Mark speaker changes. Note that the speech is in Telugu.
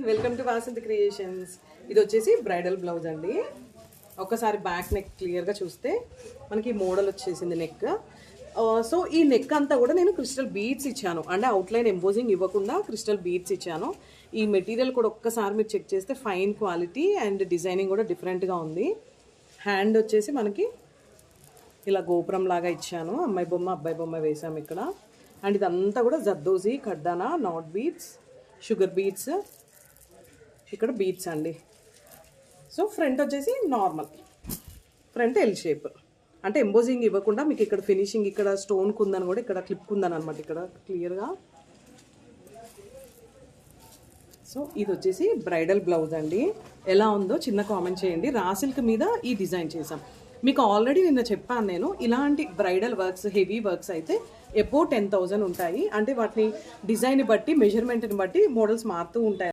Speaker 1: Welcome to Vasanthi creations. ఇది వచ్చేసి బ్రైడల్ బ్లౌజ్ అండి. ఒకసారి బ్యాక్ నెక్ క్లియర్గా చూస్తే మనకి మోడల్ వచ్చేసింది నెక్. సో ఈ నెక్ అంతా కూడా నేను క్రిస్టల్ బీడ్స్ ఇచ్చాను, అంటే అవుట్లైన్ ఎంబోజింగ్ ఇవ్వకుండా క్రిస్టల్ బీడ్స్ ఇచ్చాను. ఈ మెటీరియల్ కూడా ఒక్కసారి మీరు చెక్ చేస్తే ఫైన్ క్వాలిటీ అండ్ డిజైనింగ్ కూడా డిఫరెంట్గా ఉంది. హ్యాండ్ వచ్చేసి మనకి ఇలా గోపురం లాగా ఇచ్చాను, అమ్మాయి బొమ్మ అబ్బాయి బొమ్మ వేసాము ఇక్కడ. అండ్ ఇదంతా కూడా జర్దోజీ, కడ్డానా, నాట్ బీడ్స్, షుగర్ బీడ్స్, ఇక్కడ బీడ్స్ అండి. సో ఫ్రంట్ వచ్చేసి నార్మల్ ఫ్రంట్ ఎల్ షేప్, అంటే ఎంబోజింగ్ ఇవ్వకుండా మీకు ఇక్కడ ఫినిషింగ్ ఇక్కడ స్టోన్ కుందని కూడా ఇక్కడ క్లిప్ కుందని అనమాట ఇక్కడ క్లియర్గా. సో ఇది వచ్చేసి బ్రైడల్ బ్లౌజ్ అండి. ఎలా ఉందో చిన్న కామెంట్ చేయండి. రా సిల్క్ మీద ఈ డిజైన్ చేసాం. మీకు ఆల్రెడీ నిన్న చెప్పాను నేను, ఇలాంటి బ్రైడల్ వర్క్స్ హెవీ వర్క్స్ అయితే ఎబో 10,000 ఉంటాయి. అంటే వాటిని డిజైన్ బట్టి మెజర్మెంట్ని బట్టి మోడల్స్ మారుతూ ఉంటాయి.